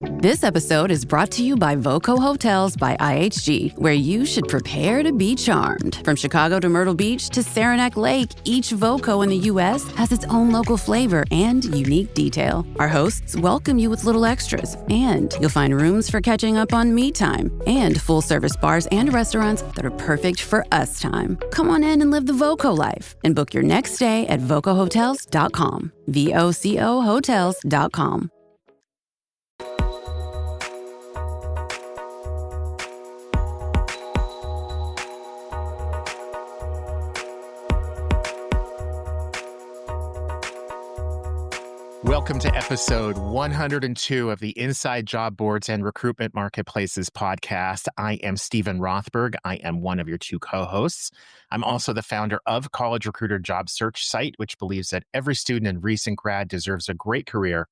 This episode is brought to you by Voco Hotels by IHG, where you should prepare to be charmed. From Chicago to Myrtle Beach to Saranac Lake, each Voco in the U.S. has its own local flavor and unique detail. Our hosts welcome you with little extras, and you'll find rooms for catching up on me time and full-service bars and restaurants that are perfect for us time. Come on in and live the Voco life and book your next stay at vocohotels.com. VOCO hotels.com. Welcome to episode 102 of the Inside Job Boards and Recruitment Marketplaces podcast. I am Stephen Rothberg. I am one of your two co-hosts. I'm also the founder of College Recruiter Job Search Site, which believes that every student and recent grad deserves a great career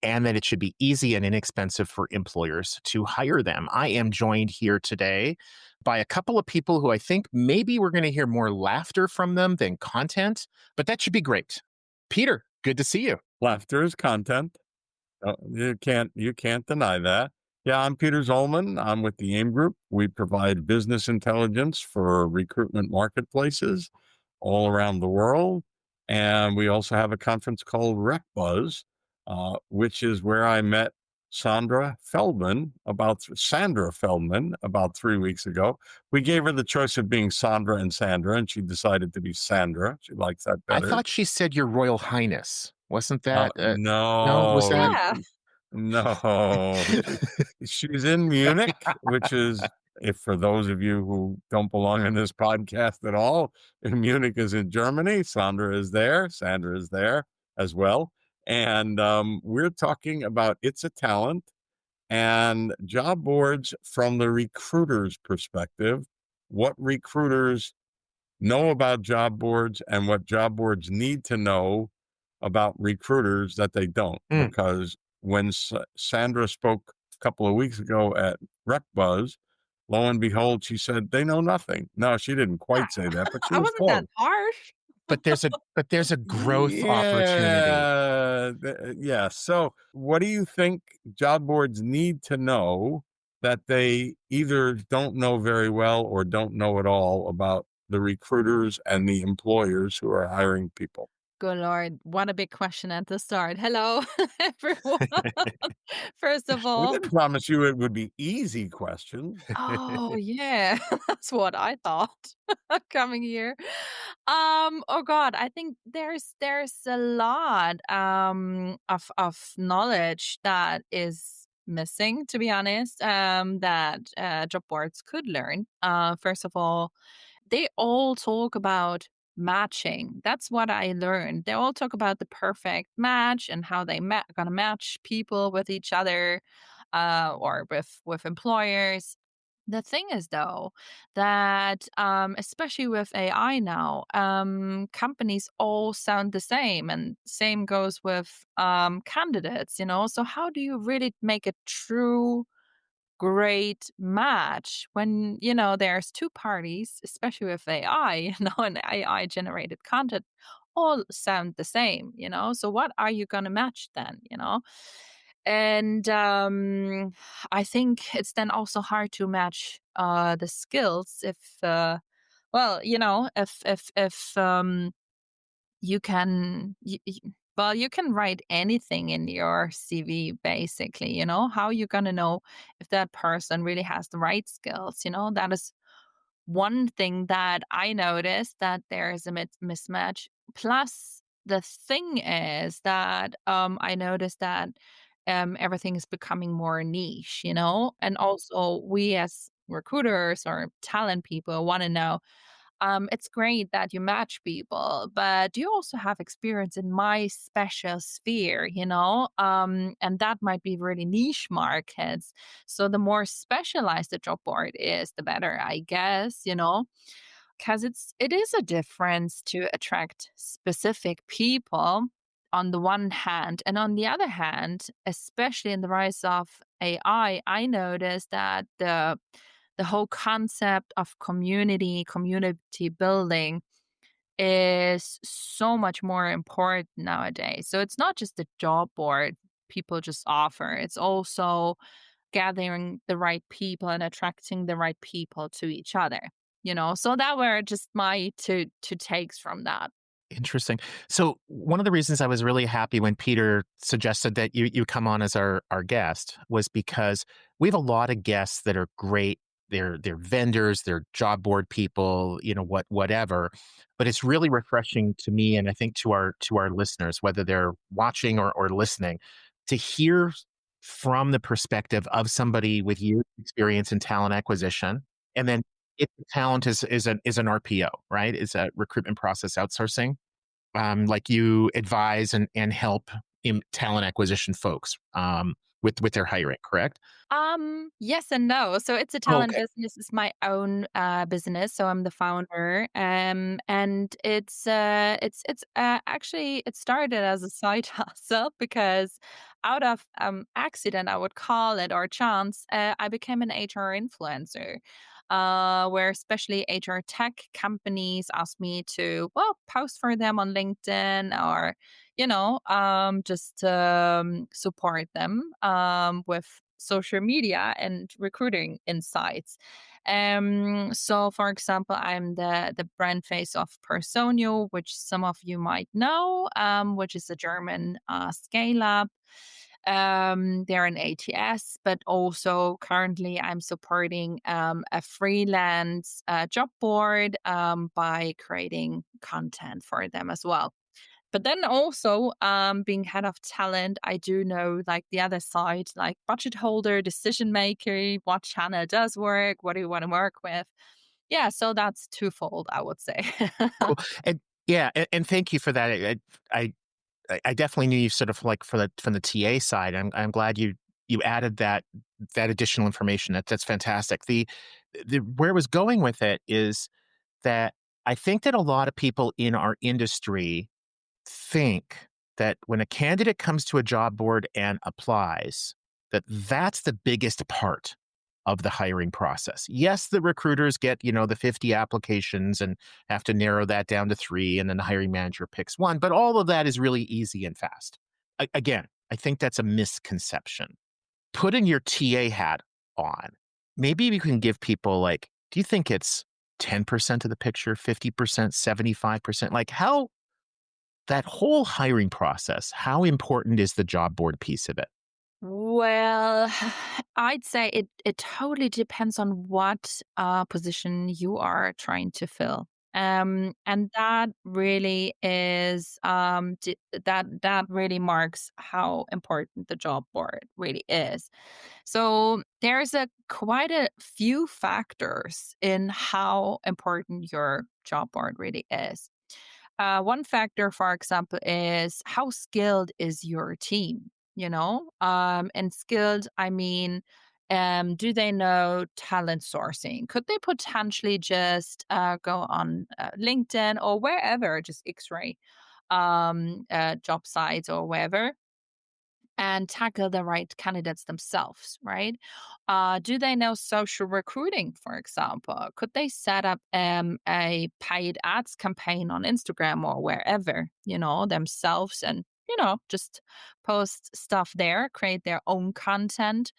and that it should be easy and inexpensive for employers to hire them. I am joined here today by a couple of people who I think maybe we're going to hear more laughter from them than content, but that should be great. Peter, good to see you. Laughter is content. You can't deny that. Yeah, I'm Peter Zollman. I'm with the AIM Group. We provide business intelligence for recruitment marketplaces all around the world. And we also have a conference called RecBuzz, which is where I met Sandra Feldman about 3 weeks ago. We gave her the choice of being Sandra and Sandra, and she decided to be Sandra. She likes that better. I thought she said Your Royal Highness. Wasn't that? No, was that? No. She's in Munich, which is, if for those of you who don't belong in this podcast at all, Munich is in Germany. Sandra is there as well. And we're talking about It's a Talent and job boards from the recruiter's perspective, what recruiters know about job boards and what job boards need to know about recruiters that they don't. Because when Sandra spoke a couple of weeks ago at RecBuzz, lo and behold, she said they know nothing. No, she didn't quite say that, but she was wasn't that harsh. But there's a growth opportunity. Yeah. So what do you think job boards need to know that they either don't know very well or don't know at all about the recruiters and the employers who are hiring people? Good Lord, what a big question at the start. Hello, everyone. First of We all, didn't promise you it would be easy questions. oh yeah, that's what I thought coming here. Oh God, I think there's a lot of knowledge that is missing, to be honest, that job boards could learn. First of all, they all talk about matching. That's what I learned. They all talk about the perfect match and how they gonna match people with each other, or with employers. The thing is, though, that especially with AI now, companies all sound the same, and same goes with candidates. So how do you really make a true great match when there's two parties, especially with AI, and AI generated content all sound the same. So what are you going to match then? And I think it's then also hard to match the skills if if you can you can write anything in your CV, basically. How you gonna know if that person really has the right skills? That is one thing that I noticed, that there is a mismatch. Plus, the thing is that I noticed that everything is becoming more niche, and also we as recruiters or talent people want to know, it's great that you match people, but do you also have experience in my special sphere, and that might be really niche markets. So the more specialized the job board is, the better, I guess, because it is a difference to attract specific people on the one hand, and on the other hand, especially in the rise of AI, I noticed that the whole concept of community building is so much more important nowadays. So it's not just the job board people just offer. It's also gathering the right people and attracting the right people to each other, you know? So that were just my two takes from that. Interesting. So one of the reasons I was really happy when Peter suggested that you come on as our guest was because we have a lot of guests that are great. They're vendors, they're job board people, whatever. But it's really refreshing to me, and I think to our listeners, whether they're watching or listening, to hear from the perspective of somebody with years of experience in talent acquisition, and then if the talent is an RPO, right? Is a recruitment process outsourcing, like you advise and help in talent acquisition folks, with their hiring, correct? Yes and no. So it's a Oh, talent okay. business. It's my own business. So I'm the founder. And it's actually it started as a side hustle because out of accident I would call it or chance, I became an HR influencer. Where especially HR tech companies asked me to post for them on LinkedIn or just support them with social media and recruiting insights. So, for example, I'm the brand face of Personio, which some of you might know, which is a German scale up. They're an ATS, but also currently I'm supporting a freelance job board by creating content for them as well. But then also, being head of talent, I do know like the other side, like budget holder, decision maker, what channel does work, what do you want to work with? Yeah, so that's twofold, I would say. Cool. And yeah, and thank you for that. I I definitely knew you sort of like for the from the TA side. I'm glad you added that additional information. That's fantastic. The where I was going with it is that I think that a lot of people in our industry think that when a candidate comes to a job board and applies, that that's the biggest part of the hiring process. Yes, the recruiters get, the 50 applications and have to narrow that down to 3, and then the hiring manager picks one, but all of that is really easy and fast. Again, I think that's a misconception. Putting your TA hat on, maybe you can give people like, do you think it's 10% of the picture, 50%, 75%? Like how that whole hiring process, how important is the job board piece of it? Well, I'd say it totally depends on what position you are trying to fill. And that really is that really marks how important the job board really is. So there's a quite a few factors in how important your job board really is. One factor, for example, is how skilled is your team? And skilled, I mean, do they know talent sourcing? Could they potentially just go on LinkedIn or wherever, just X-ray job sites or wherever, and tackle the right candidates themselves, right? Do they know social recruiting, for example? Could they set up a paid ads campaign on Instagram or wherever, themselves and, just post stuff there, create their own content?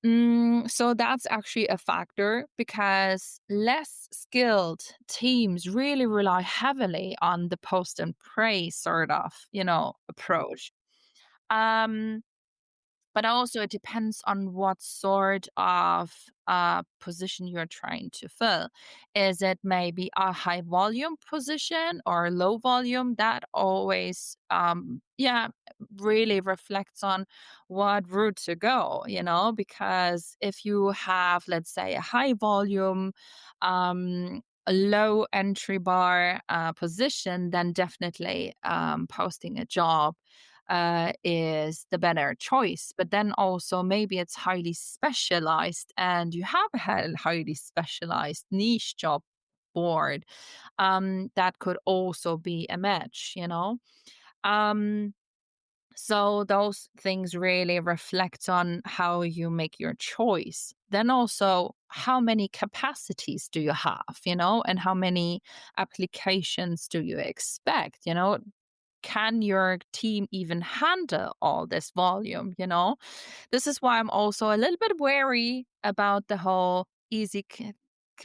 So that's actually a factor because less skilled teams really rely heavily on the post and pray sort of, approach. Um, but also it depends on what sort of position you're trying to fill. Is it maybe a high volume position or low volume? That always, really reflects on what route to go, because if you have, let's say, a high volume, a low entry bar position, then definitely posting a job is the better choice. But then also maybe it's highly specialized and you have a highly specialized niche job board. That could also be a match, Um, so those things really reflect on how you make your choice. Then also, how many capacities do you have, and how many applications do you expect? can your team even handle all this volume? This is why I'm also a little bit wary about the whole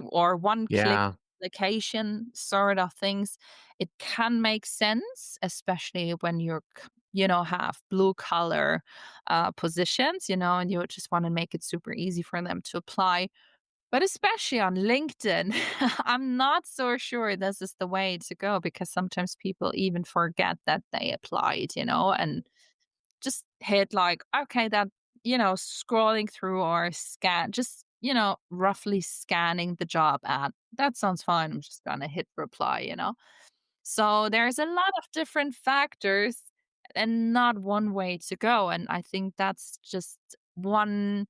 or one click Yeah. application sort of things. It can make sense, especially when have blue collar positions, and you just want to make it super easy for them to apply. But especially on LinkedIn, I'm not so sure this is the way to go, because sometimes people even forget that they applied, and just hit like, okay, that, scrolling through or just, roughly scanning the job ad. That sounds fine. I'm just going to hit reply. So there's a lot of different factors and not one way to go. And I think that's just one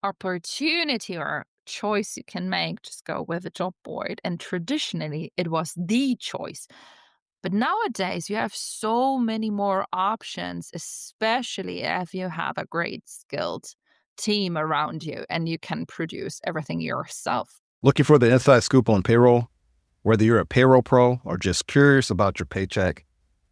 opportunity or choice you can make. Just go with a job board. And traditionally, it was the choice. But nowadays, you have so many more options, especially if you have a great skilled team around you and you can produce everything yourself. Looking for the inside scoop on payroll? Whether you're a payroll pro or just curious about your paycheck,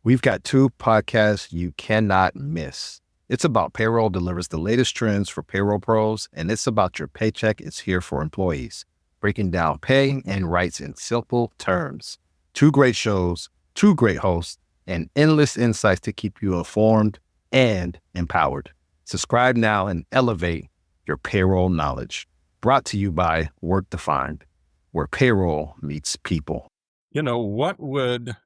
we've got two podcasts you cannot miss. It's About Payroll delivers the latest trends for payroll pros, and It's About Your Paycheck is here for employees, breaking down pay and rights in simple terms. Two great shows, two great hosts, and endless insights to keep you informed and empowered. Subscribe now and elevate your payroll knowledge. Brought to you by Work Defined, where payroll meets people. What would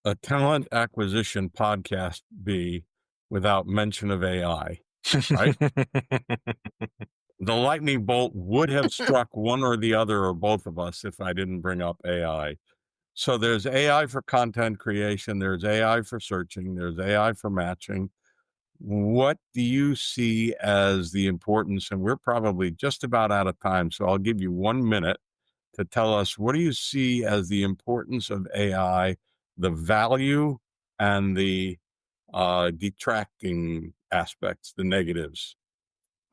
a talent acquisition podcast be without mention of AI, right? The lightning bolt would have struck one or the other or both of us if I didn't bring up AI. So there's AI for content creation, there's AI for searching, there's AI for matching. What do you see as the importance? And we're probably just about out of time, so I'll give you 1 minute to tell us, what do you see as the importance of AI, the value and the detracting aspects, the negatives?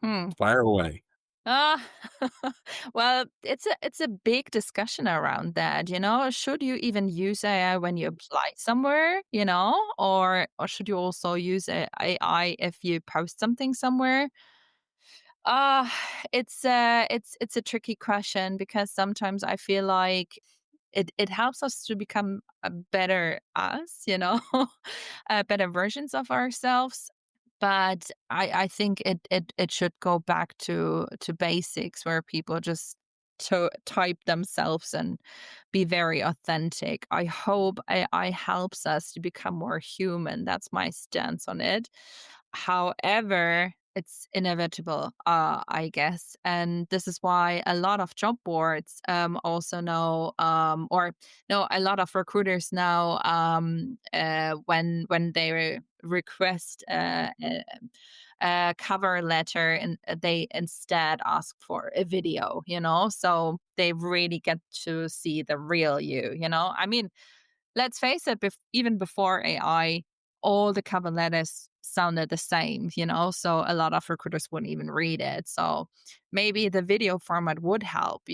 Hmm. Fire away. Uh, well, it's a big discussion around that. Should you even use AI when you apply somewhere, or should you also use AI if you post something somewhere? Uh, it's a tricky question, because sometimes I feel like it helps us to become a better us, better versions of ourselves. But I think it should go back to basics, where people just to type themselves and be very authentic. I hope AI helps us to become more human. That's my stance on it. However, it's inevitable, I guess. And this is why a lot of job boards also know, or no, a lot of recruiters now, when they request a cover letter, and they instead ask for a video, so they really get to see the real you. I mean, let's face it, even before AI, all the cover letters sounded the same, so a lot of recruiters wouldn't even read it. So maybe the video format would help.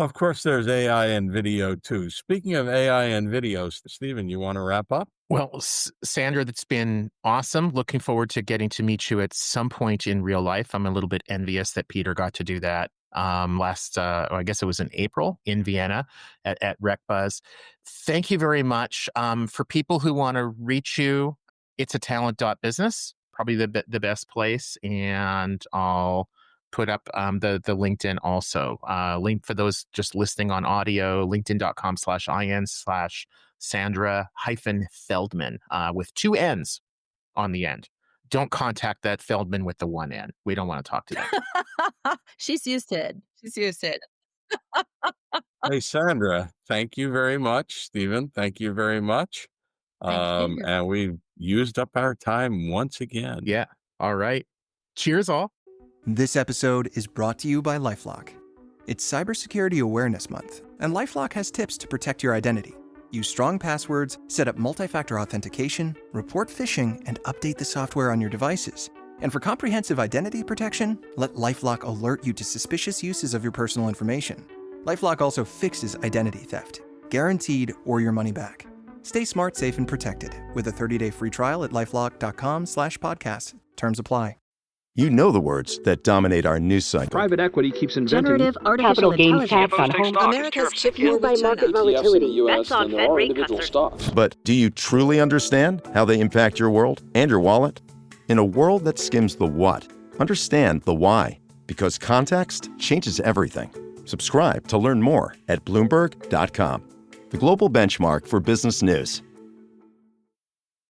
Of course, there's AI and video too. Speaking of AI and video, Stephen, you want to wrap up? Well, Sandra, that's been awesome. Looking forward to getting to meet you at some point in real life. I'm a little bit envious that Peter got to do that I guess it was in April in Vienna at RecBuzz. Thank you very much. For people who want to reach you, it's a talent.business, probably the best place. And I'll put up the LinkedIn also. Link for those just listening on audio, linkedin.com/in/Sandra-Feldman with 2 N's on the end. Don't contact that Feldman with the 1 N. We don't want to talk to them. She's used to it. She's used to it. Hey, Sandra, thank you very much. Stephen, thank you very much. Thank you. And we've used up our time once again. Yeah. All right. Cheers, all. This episode is brought to you by LifeLock. It's Cybersecurity Awareness Month, and LifeLock has tips to protect your identity. Use strong passwords, set up multi-factor authentication, report phishing, and update the software on your devices. And for comprehensive identity protection, let LifeLock alert you to suspicious uses of your personal information. LifeLock also fixes identity theft, guaranteed or your money back. Stay smart, safe, and protected with a 30-day free trial at LifeLock.com/podcast. Terms apply. You know the words that dominate our news cycle. Private equity keeps inventing generative artificial intelligence. Tax on home. America's chip war by market volatility. Bets on Fed rate cuts. But do you truly understand how they impact your world and your wallet? In a world that skims the what, understand the why. Because context changes everything. Subscribe to learn more at Bloomberg.com, the global benchmark for business news.